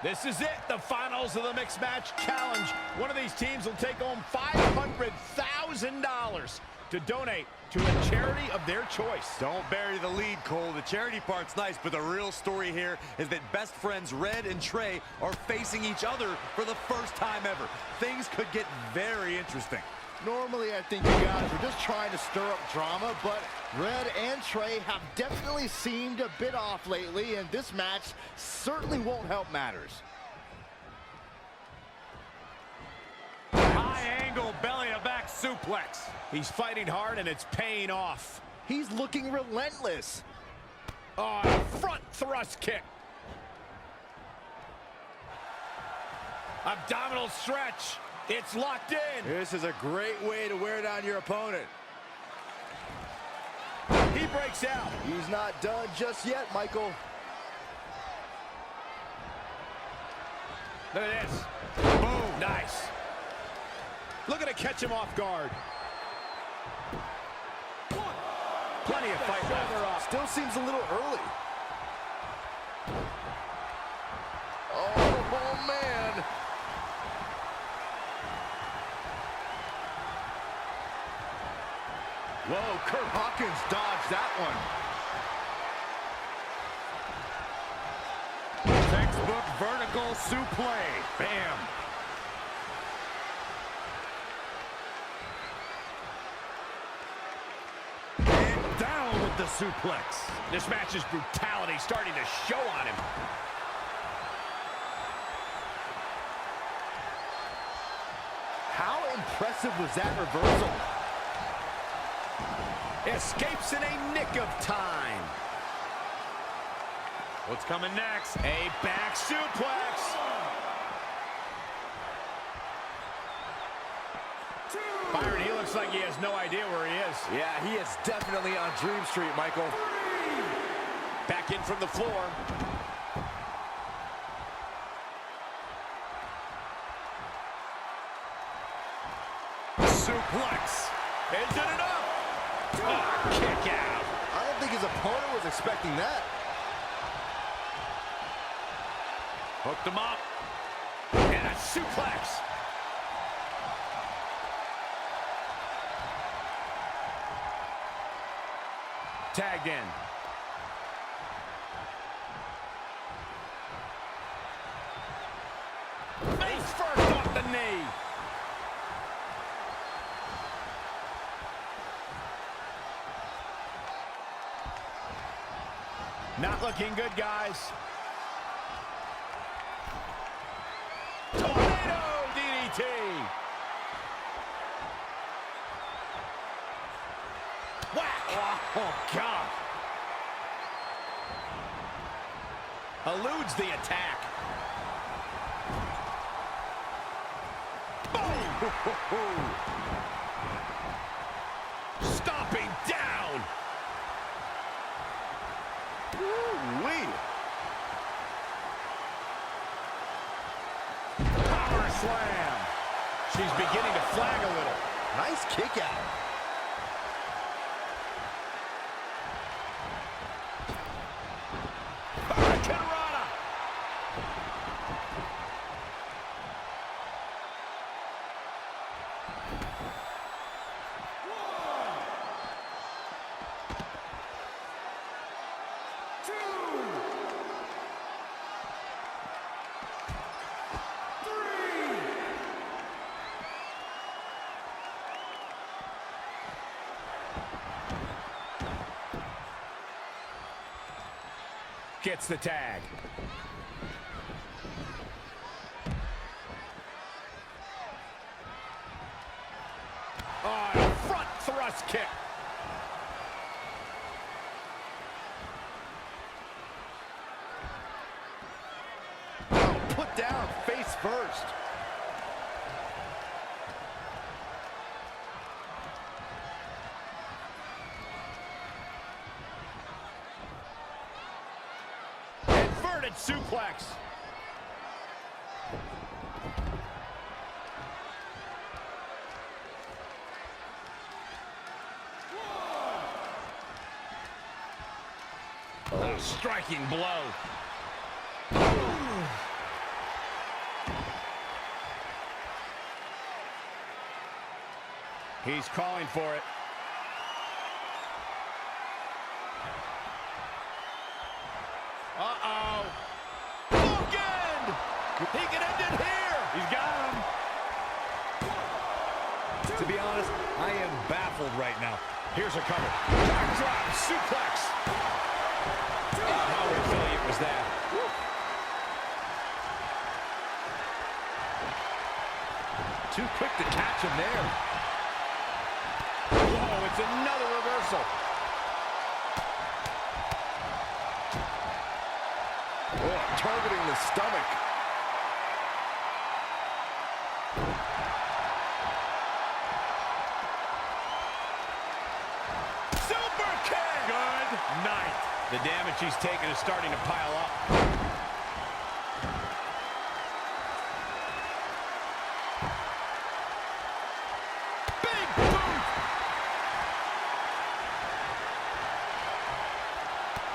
This is it, the finals of the Mixed Match Challenge. One of these teams will take home $500,000 to donate to a charity of their choice. Don't bury the lead, Cole. The charity part's nice, but the real story here is that best friends Red and Trey are facing each other for the first time ever. Things could get very interesting. Normally, I think you guys are just trying to stir up drama, but Red and Trey have definitely seemed a bit off lately, and this match certainly won't help matters. High-angle belly-to-back suplex. He's fighting hard, and it's paying off. He's looking relentless. Oh, front thrust kick. Abdominal stretch. It's locked in. This is a great way to wear down your opponent. He breaks out. He's not done just yet, Michael. Look at this. Boom. Nice. Looking to catch him off guard. Plenty of fight left. Still seems a little early. Oh, man. Whoa, Kurt Hawkins dodged that one. Textbook vertical suplex. Bam. And down with the suplex. This match's brutality starting to show on him. How impressive was that reversal? Escapes in a nick of time. What's coming next? A back suplex. Byron, he looks like he has no idea where he is. Yeah, he is definitely on Dream Street, Michael. Back in from the floor. Suplex. Is it enough? Oh, kick out. I don't think his opponent was expecting that. Hooked him up. And a suplex. Tagged in. Face first off the knee. Not looking good, guys. Tornado DDT. Whack. Oh, God. Eludes the attack. Boom. Stomping down. Woo-wee. Power slam. She's beginning to flag a little. Nice kick out. Hurricanrana. Gets the tag. Oh, front thrust kick. Oh, put down face first. Inverted suplex. A striking blow. He's calling for it. Uh-oh. Bookend! He can end it here. He's got him. To be honest, I am baffled right now. Here's a cover. Backdrop suplex. How resilient was that? Woo. Too quick to catch him there. Whoa, it's another reversal. Oh, targeting the stomach. Super kick. Good night. The damage he's taken is starting to pile up. Big boot.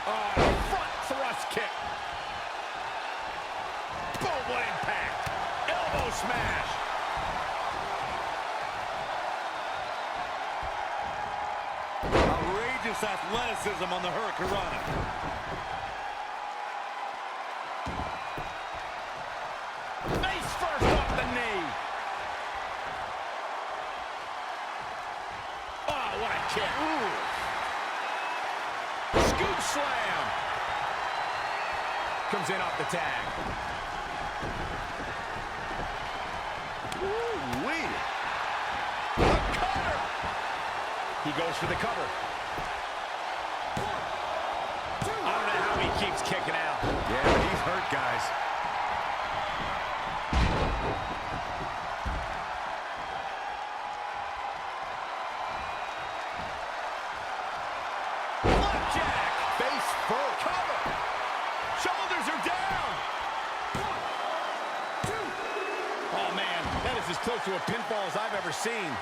Oh, front thrust kick. Boom, what impact. Elbow smash. Outrageous athleticism on the Hurricanrana. Face first off the knee. Oh, what a kick. Ooh. Scoop slam. Comes in off the tag. Ooh-wee. The cutter. He goes for the cover. I don't know how he keeps kicking out. Yeah, but he's hurt, guys. Blackjack. Face first. Cover. Shoulders are down. 1, 2. Oh, man, that is as close to a pinfall as I've ever seen.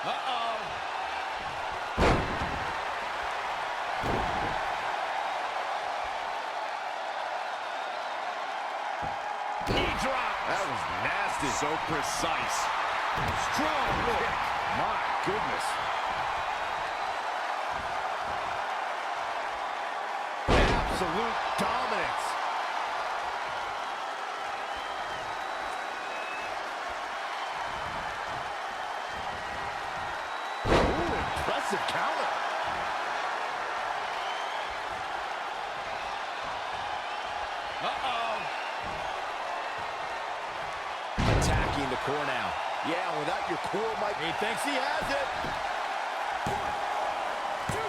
Uh-oh. Knee drop. That was nasty. So precise. Strong kick. My goodness. Absolute dominance. Ooh, impressive counter. Uh-oh. Attacking the core now. Yeah, without your core, Mike. He thinks he has it. 1, 2,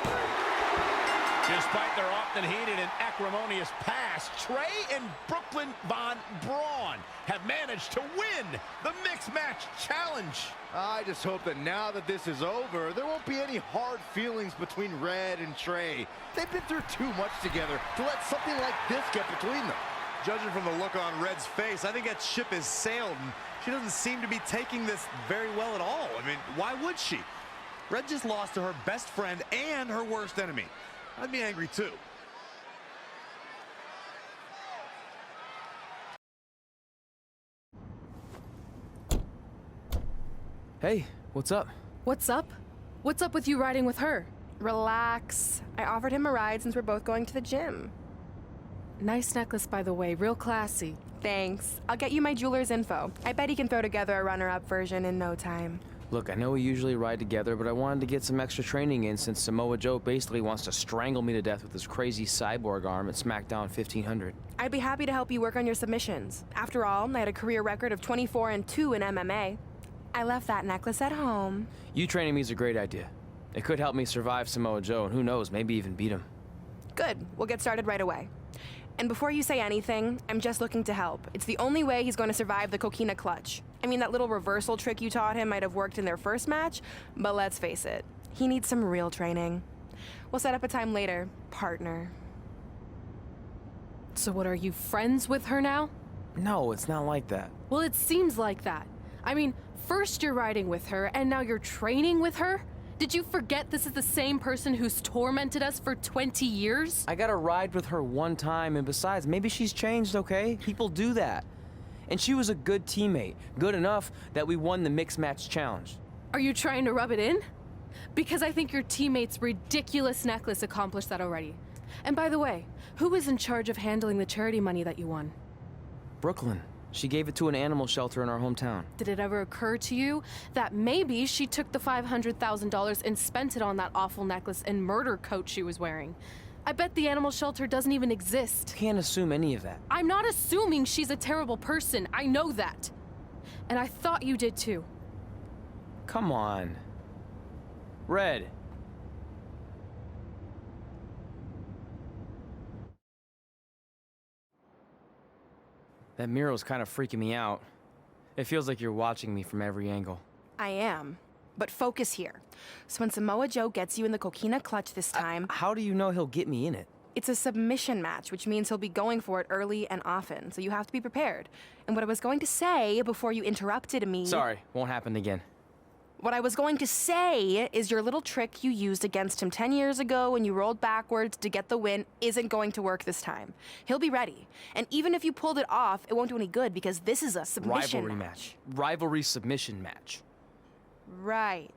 3. Despite their often heated and acrimonious past, Trey and Brooklyn Von Braun have managed to win the Mixed Match Challenge. I just hope that now that this is over, there won't be any hard feelings between Red and Trey. They've been through too much together to let something like this get between them. Judging from the look on Red's face, I think that ship has sailed, and she doesn't seem to be taking this very well at all. I mean, why would she? Red just lost to her best friend and her worst enemy. I'd be angry too. Hey, what's up? What's up? What's up with you riding with her? Relax. I offered him a ride since we're both going to the gym. Nice necklace, by the way, real classy. Thanks. I'll get you my jeweler's info. I bet he can throw together a runner-up version in no time. Look, I know we usually ride together, but I wanted to get some extra training in since Samoa Joe basically wants to strangle me to death with his crazy cyborg arm at SmackDown 1500. I'd be happy to help you work on your submissions. After all, I had a career record of 24-2 in MMA. I left that necklace at home. You training me is a great idea. It could help me survive Samoa Joe, and who knows, maybe even beat him. Good. We'll get started right away. And before you say anything, I'm just looking to help. It's the only way he's going to survive the Coquina Clutch. I mean, that little reversal trick you taught him might have worked in their first match, but let's face it, he needs some real training. We'll set up a time later, partner. So what, are you friends with her now? No, it's not like that. Well, it seems like that. I mean, first you're riding with her, and now you're training with her? Did you forget this is the same person who's tormented us for 20 years? I got a ride with her one time, and besides, maybe she's changed, okay? People do that. And she was a good teammate, good enough that we won the Mixed Match Challenge. Are you trying to rub it in? Because I think your teammate's ridiculous necklace accomplished that already. And by the way, who was in charge of handling the charity money that you won? Brooklyn. She gave it to an animal shelter in our hometown. Did it ever occur to you that maybe she took the $500,000 and spent it on that awful necklace and murder coat she was wearing? I bet the animal shelter doesn't even exist. Can't assume any of that. I'm not assuming she's a terrible person. I know that. And I thought you did too. Come on. Red. That mural's kind of freaking me out. It feels like you're watching me from every angle. I am. But focus here. So when Samoa Joe gets you in the Coquina Clutch this time, How do you know he'll get me in it? it's a submission match, which means he'll be going for it early and often. So you have to be prepared. And what I was going to say before you interrupted me... Sorry, won't happen again. What I was going to say is your little trick you used against him 10 years ago when you rolled backwards to get the win isn't going to work this time. He'll be ready. And even if you pulled it off, it won't do any good because this is a submission Rivalry match. Rivalry submission match. Right.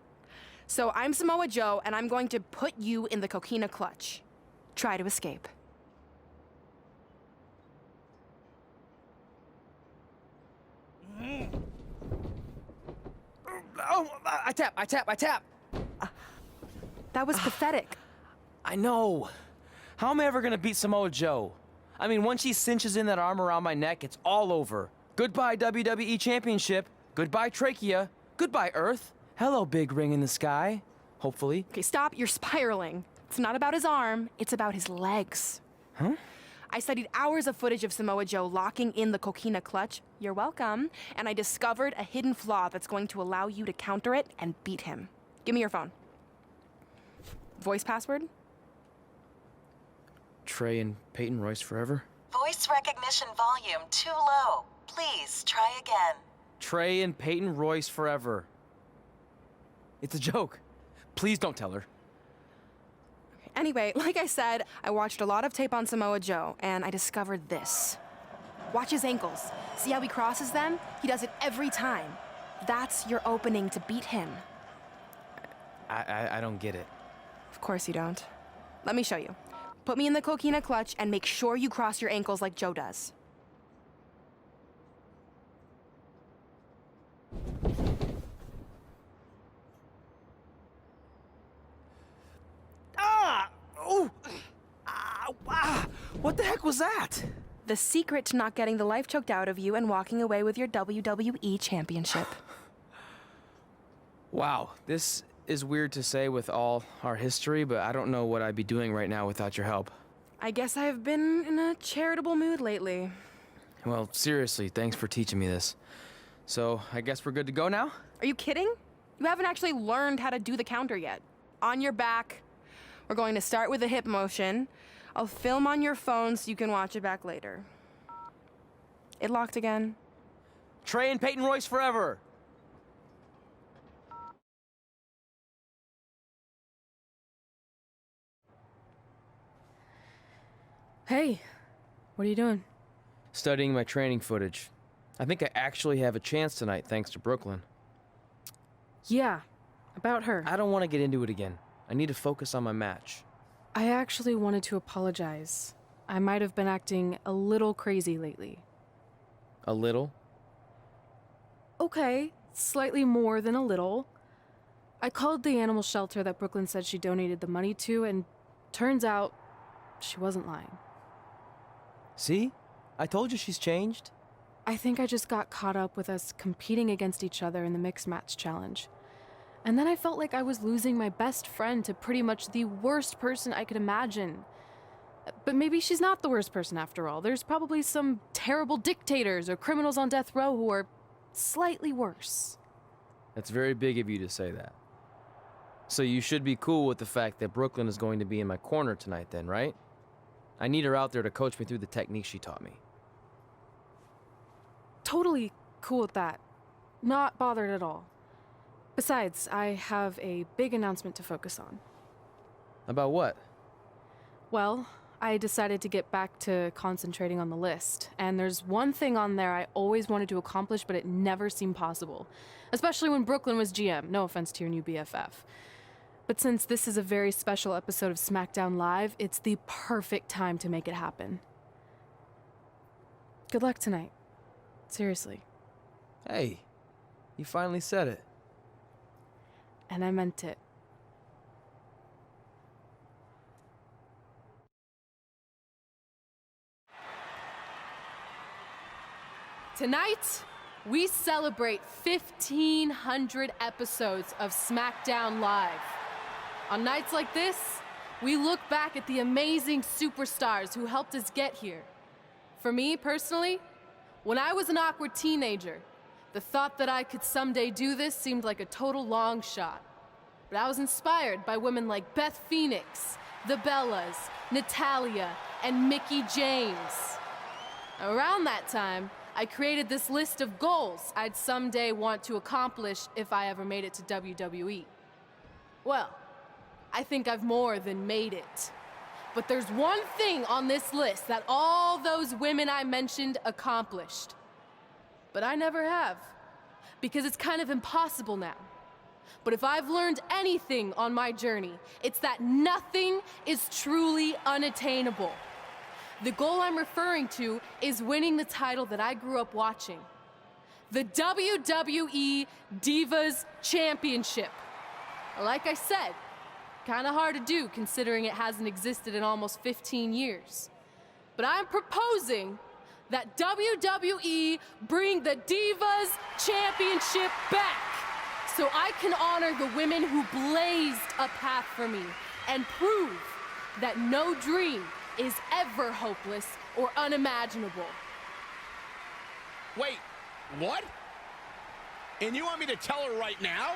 So I'm Samoa Joe, and I'm going to put you in the Coquina Clutch. Try to escape. Oh, I tap. That was pathetic. I know. How am I ever gonna beat Samoa Joe? I mean, once she cinches in that arm around my neck, it's all over. Goodbye, WWE Championship. Goodbye, Trachea. Goodbye, Earth. Hello, big ring in the sky. Hopefully. Okay, stop. You're spiraling. It's not about his arm. It's about his legs. Huh? I studied hours of footage of Samoa Joe locking in the Coquina Clutch. You're welcome. And I discovered a hidden flaw that's going to allow you to counter it and beat him. Give me your phone. Voice password? Trey and Peyton Royce forever? Voice recognition volume too low. Please try again. Trey and Peyton Royce forever. It's a joke. Please don't tell her. Anyway, like I said, I watched a lot of tape on Samoa Joe, and I discovered this. Watch his ankles. See how he crosses them? He does it every time. That's your opening to beat him. I don't get it. Of course you don't. Let me show you. Put me in the Coquina Clutch and make sure you cross your ankles like Joe does. What the heck was that? The secret to not getting the life choked out of you and walking away with your WWE Championship. Wow, this is weird to say with all our history, but I don't know what I'd be doing right now without your help. I guess I've been in a charitable mood lately. Well, seriously, thanks for teaching me this. So, I guess we're good to go now? Are you kidding? You haven't actually learned how to do the counter yet. On your back. We're going to start with a hip motion. I'll film on your phone so you can watch it back later. It locked again. Trey and Peyton Royce forever! Hey, what are you doing? Studying my training footage. I think I actually have a chance tonight thanks to Brooklyn. Yeah, about her. I don't want to get into it again. I need to focus on my match. I actually wanted to apologize. I might have been acting a little crazy lately. A little? Okay, slightly more than a little. I called the animal shelter that Brooklyn said she donated the money to, and turns out she wasn't lying. See? I told you she's changed. I think I just got caught up with us competing against each other in the mixed match challenge. And then I felt like I was losing my best friend to pretty much the worst person I could imagine. But maybe she's not the worst person after all. There's probably some terrible dictators or criminals on death row who are slightly worse. That's very big of you to say that. So you should be cool with the fact that Brooklyn is going to be in my corner tonight then, right? I need her out there to coach me through the technique she taught me. Totally cool with that. Not bothered at all. Besides, I have a big announcement to focus on. About what? Well, I decided to get back to concentrating on the list, and there's one thing on there I always wanted to accomplish, but it never seemed possible. Especially when Brooklyn was GM, no offense to your new BFF. But since this is a very special episode of SmackDown Live, it's the perfect time to make it happen. Good luck tonight. Seriously. Hey, you finally said it. And I meant it. Tonight, we celebrate 1,500 episodes of SmackDown Live. On nights like this, we look back at the amazing superstars who helped us get here. For me, personally, when I was an awkward teenager, the thought that I could someday do this seemed like a total long shot. But I was inspired by women like Beth Phoenix, the Bellas, Natalia, and Mickie James. Around that time, I created this list of goals I'd someday want to accomplish if I ever made it to WWE. Well, I think I've more than made it. But there's one thing on this list that all those women I mentioned accomplished. But I never have, because it's kind of impossible now. But if I've learned anything on my journey, it's that nothing is truly unattainable. The goal I'm referring to is winning the title that I grew up watching. The WWE Divas Championship. Like I said, kind of hard to do considering it hasn't existed in almost 15 years. But I'm proposing that WWE bring the Divas Championship back so I can honor the women who blazed a path for me and prove that no dream is ever hopeless or unimaginable. Wait, what? And you want me to tell her right now?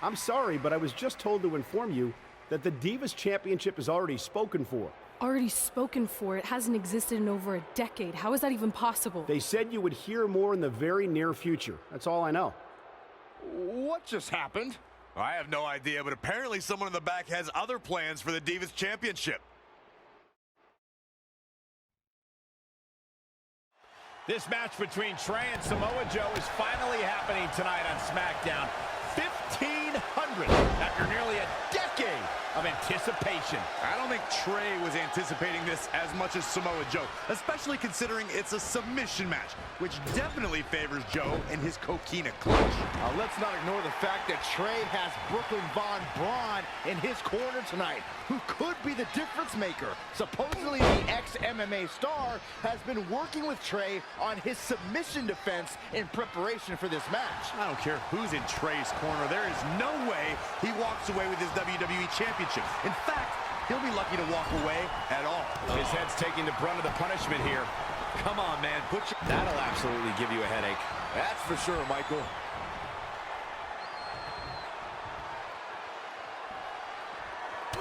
I'm sorry, but I was just told to inform you that the Divas Championship is already spoken for. Already spoken for. It hasn't existed in over a decade. How is that even possible? They said you would hear more in the very near future. That's all I know. What just happened? I have no idea, but apparently someone in the back has other plans for the Divas Championship. This match between Trey and Samoa Joe is finally happening tonight on SmackDown. 1,500 after nearly a decade of anticipation. I don't think Trey was anticipating this as much as Samoa Joe, especially considering it's a submission match, which definitely favors Joe and his Coquina clutch. Let's not ignore the fact that Trey has Brooklyn Von Braun in his corner tonight, who could be the difference maker. Supposedly the ex-MMA star has been working with Trey on his submission defense in preparation for this match. I don't care who's in Trey's corner. There is no way he walks away with his WWE Championship. In fact, he'll be lucky to walk away at all. His head's taking the brunt of the punishment here. Come on, man. That'll absolutely give you a headache. That's for sure, Michael.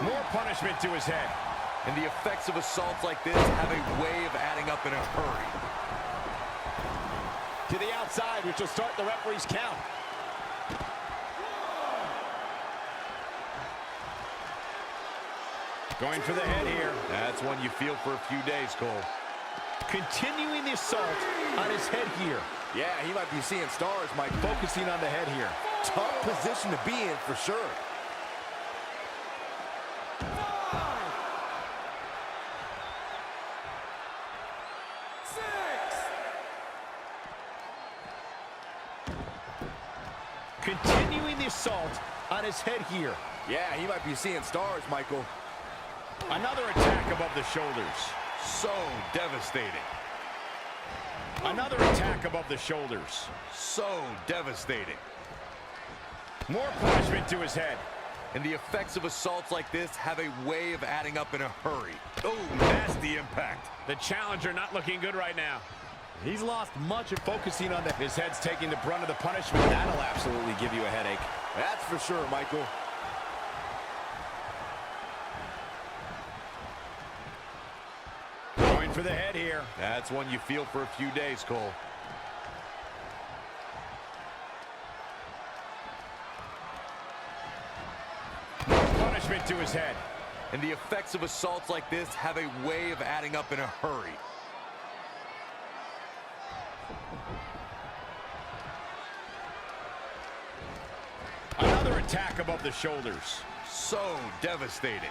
More punishment to his head. And the effects of assaults like this have a way of adding up in a hurry. To the outside, which will start the referee's count. Going for the head here. That's one you feel for a few days, Cole. Continuing the assault on his head here. Yeah, he might be seeing stars, Mike. Focusing on the head here. Tough position to be in for sure. Continuing the assault on his head here. Yeah, he might be seeing stars, Michael. Another attack above the shoulders. So devastating. Another attack above the shoulders. So devastating. More punishment to his head. And the effects of assaults like this have a way of adding up in a hurry. Oh, nasty impact. The challenger not looking good right now. He's lost much of focusing on his head's taking the brunt of the punishment. That'll absolutely give you a headache. That's for sure, Michael. Going for the head here. That's one you feel for a few days, Cole. Punishment to his head. And the effects of assaults like this have a way of adding up in a hurry. Another attack above the shoulders. So devastating.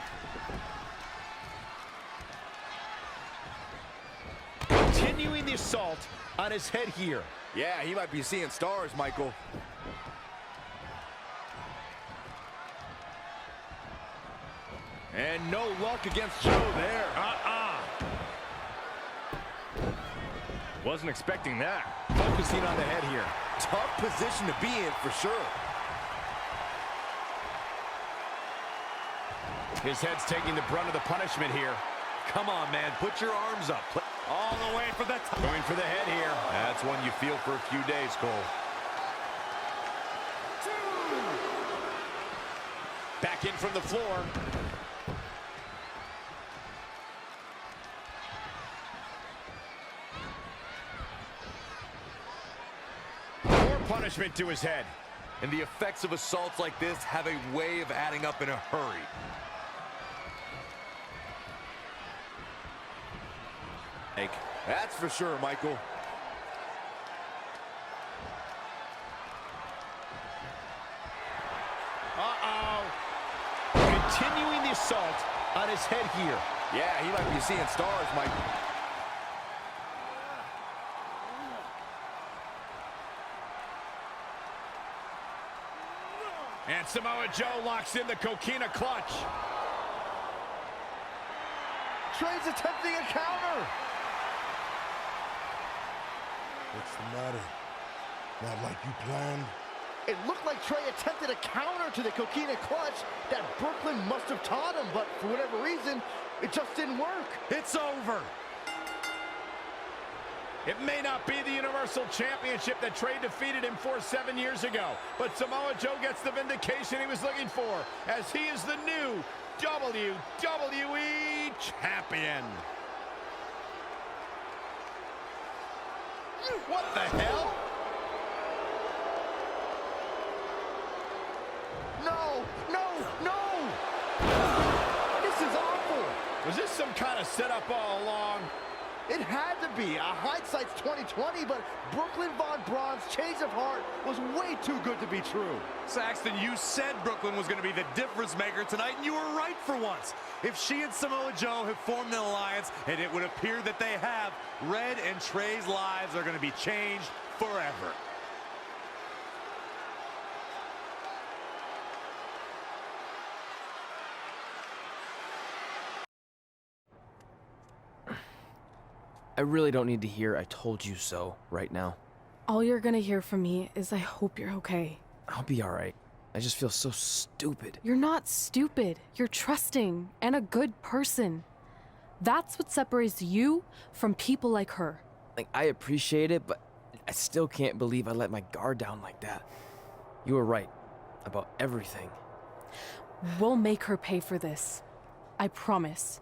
Continuing the assault on his head here. Yeah, he might be seeing stars, Michael. And no luck against Joe there. Wasn't expecting that. Focusing on the head here. Tough position to be in for sure. His head's taking the brunt of the punishment here. Come on, man. Put your arms up. All the way for the top. Going for the head here. That's one you feel for a few days, Cole. Back in from the floor. More punishment to his head. And the effects of assaults like this have a way of adding up in a hurry. That's for sure, Michael. Continuing the assault on his head here. Yeah, he might be seeing stars, Michael. And Samoa Joe locks in the Coquina clutch. Trey's attempting a counter. What's the matter? Not like you planned? It looked like Trey attempted a counter to the Coquina clutch that Brooklyn must have taught him, but for whatever reason, it just didn't work. It's over. It may not be the Universal Championship that Trey defeated him for 7 years ago, but Samoa Joe gets the vindication he was looking for, as he is the new WWE Champion. What the hell? No, no, no! This is awful! Was this some kind of setup all along? It had to be. Hindsight's 2020, but Brooklyn Von Braun's change of heart was way too good to be true. Saxton, you said Brooklyn was going to be the difference maker tonight, and you were right for once. If she and Samoa Joe have formed an alliance, and it would appear that they have, Red and Trey's lives are going to be changed forever. I really don't need to hear "I told you so" right now. All you're gonna hear from me is I hope you're okay. I'll be alright. I just feel so stupid. You're not stupid. You're trusting and a good person. That's what separates you from people like her. Like, I appreciate it, but I still can't believe I let my guard down like that. You were right about everything. We'll make her pay for this. I promise.